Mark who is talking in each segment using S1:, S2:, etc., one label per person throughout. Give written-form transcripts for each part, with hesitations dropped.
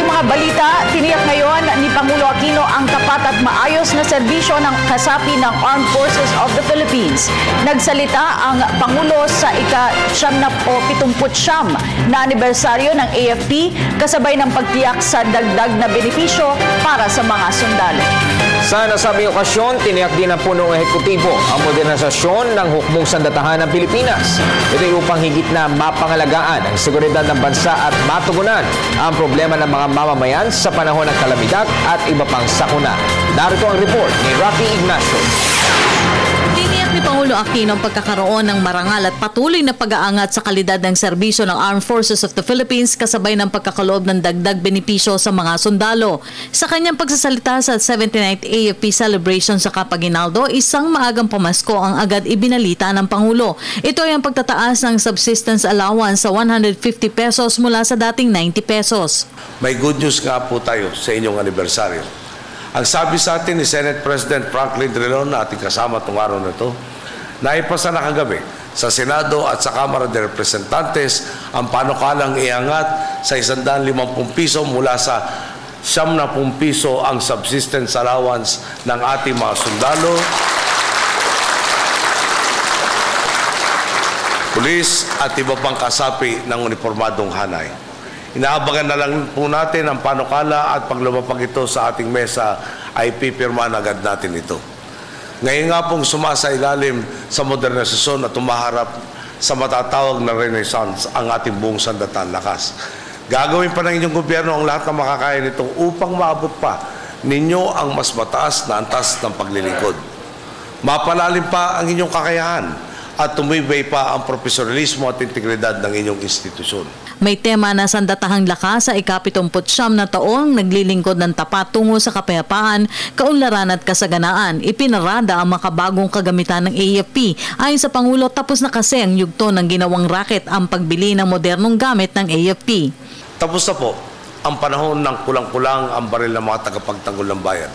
S1: ating mga balita, tiniyak ngayon ni Pangulo Aquino ang tapat at maayos na serbisyo ng kasapi ng Armed Forces of the Philippines. Nagsalita ang Pangulo sa ika-79 na anibersaryo ng AFP kasabay ng pagtiyak sa dagdag na benepisyo para sa mga sundalo.
S2: Sa nasabing okasyon, tiniyak din ng punong ehekutibo ang modernisasyon ng hukbong sandatahan ng Pilipinas. Ito ay upang higit na mapangalagaan ang seguridad ng bansa at matugunan ang problema ng mga mamamayan sa panahon ng kalamidad at iba pang sakuna. Narito ang report ni Rocky Ignacio.
S3: Tiniyak ni Pangulo Aquino ang pagkakaroon ng marangal at patuloy na pag-aangat sa kalidad ng serbisyo ng Armed Forces of the Philippines kasabay ng pagkakaloob ng dagdag benepisyo sa mga sundalo. Sa kanyang pagsasalita sa 79th AFP celebration sa Capaguinaldo, isang maagang pamasko ang agad ibinalita ng Pangulo. Ito ay ang pagtataas ng subsistence allowance sa 150 pesos mula sa dating 90 pesos.
S4: May good news nga po tayo sa inyong anibersaryo. Ang sabi sa atin ni Senate President Franklin Drilon na ating kasama itong araw na ito, naipasa na kagabi sa Senado at sa Kamara de Representantes ang panukalang iangat sa 150 piso mula sa 70 piso ang subsistence allowance ng ating mga sundalo, pulis at iba pang kasapi ng uniformadong hanay. Inaabangan na lang po natin ang panukala at pag lumapag ito sa ating mesa ay pipirmahan agad natin ito. Ngayon nga pong sumasailalim sa modernisasyon at tumaharap sa matatawag na renaissance ang ating buong sandatan lakas. Gagawin pa ng inyong gobyerno ang lahat ng makakaya nito upang maabot pa ninyo ang mas mataas na antas ng paglilingkod. Mapalalim pa ang inyong kakayahan at tumibay pa ang profesionalismo at integridad ng inyong institusyon.
S3: May tema na sandatahang lakas sa ika-79 na taong naglilingkod ng tapat tungo sa kapayapaan, kaunlaran at kasaganaan. Ipinarada ang makabagong kagamitan ng AFP. Ayon sa Pangulo, tapos na kasi ang yugto ng ginawang racket ang pagbili ng modernong gamit ng AFP.
S4: Tapos na po ang panahon ng kulang-kulang ang baril ng mga tagapagtanggol ng bayan.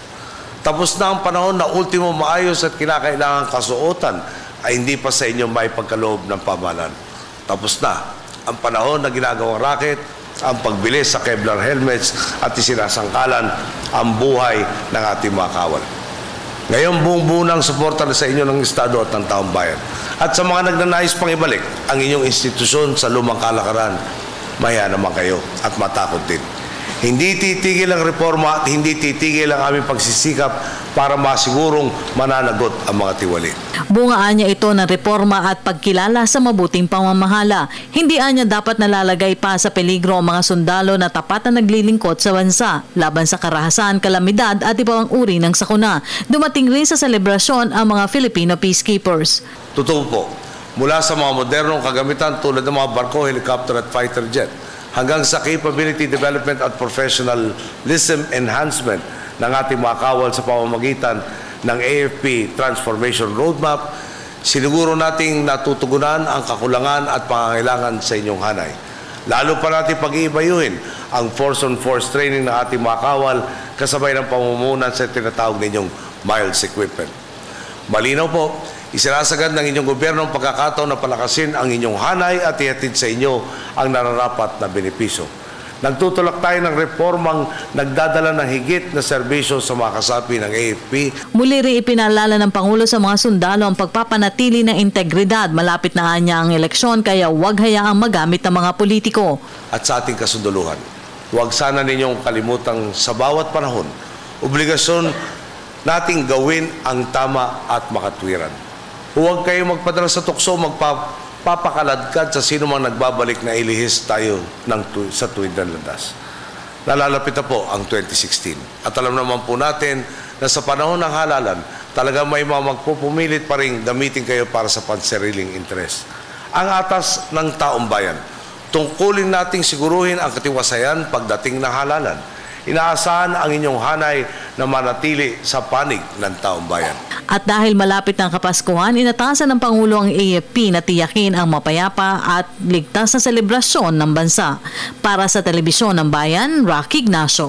S4: Tapos na ang panahon na ultimo maayos at kinakailangang kasuotan ay hindi pa sa inyo may pagkaloob ng pamahalaan. Tapos na ang panahon na ginagawang racket, ang pagbili sa Kevlar helmets at isinasangkalan ang buhay ng ating mga kawal. Ngayon, buong-buo ng suporta na sa inyo ng Estado at ng taong bayan. At sa mga nagnanais pang ibalik ang inyong institusyon sa lumang kalakaran, maya naman kayo at matakot din. Hindi titigil ang reforma at hindi titigil ang aming pagsisikap para masigurong mananagot ang mga tiwali.
S3: Bungaan niya ito ng reforma at pagkilala sa mabuting pamamahala. Hindi niya dapat nalalagay pa sa peligro ang mga sundalo na tapat na naglilingkod sa bansa, laban sa karahasan, kalamidad at iba pang uri ng sakuna. Dumating rin sa selebrasyon ang mga Filipino peacekeepers.
S4: Totoo po, mula sa mga modernong kagamitan tulad ng mga barko, helicopter at fighter jet, hanggang sa capability development at professionalism enhancement ng ating mga kawal sa pamamagitan ng AFP Transformation Roadmap, siniguro nating natutugunan ang kakulangan at pangangailangan sa inyong hanay. Lalo pa natin pag-iibayuhin ang force-on-force training ng ating mga kawal kasabay ng pamumunan sa tinatawag ninyong miles equipment. Malinaw po, isinasagad ng inyong gobyerno ang pagkakataon na palakasin ang inyong hanay at ihatid sa inyo ang nararapat na benepisyo. Nagtutulak tayo ng reformang nagdadala ng higit na serbisyo sa mga kasapi ng AFP.
S3: Muli rin ipinaalala ng Pangulo sa mga sundalo ang pagpapanatili ng integridad. Malapit na anya ang eleksyon kaya huwag hayaang magamit ng mga politiko.
S4: At sa ating kasunduluhan, huwag sana ninyong kalimutang sa bawat panahon, obligasyon nating gawin ang tama at makatwiran. Huwag kayo magpadala sa tukso, magpapakaladkad sa sino mang nagbabalik na ilihis tayo sa tuwid na landas. Nalalapit na po ang 2016. At alam naman po natin na sa panahon ng halalan, talaga may mga magpupumilit pa rin gamitin kayo para sa pansariling interes. Ang atas ng taong bayan, tungkulin nating siguruhin ang katiwasayan pagdating ng halalan. Inaasahan ang inyong hanay na manatili sa panig ng taong bayan.
S3: At dahil malapit ng Kapaskuhan, inatasan ng Pangulo ang AFP na tiyakin ang mapayapa at ligtas na selebrasyon ng bansa. Para sa Telebisyon ng Bayan, Rocky Ignacio.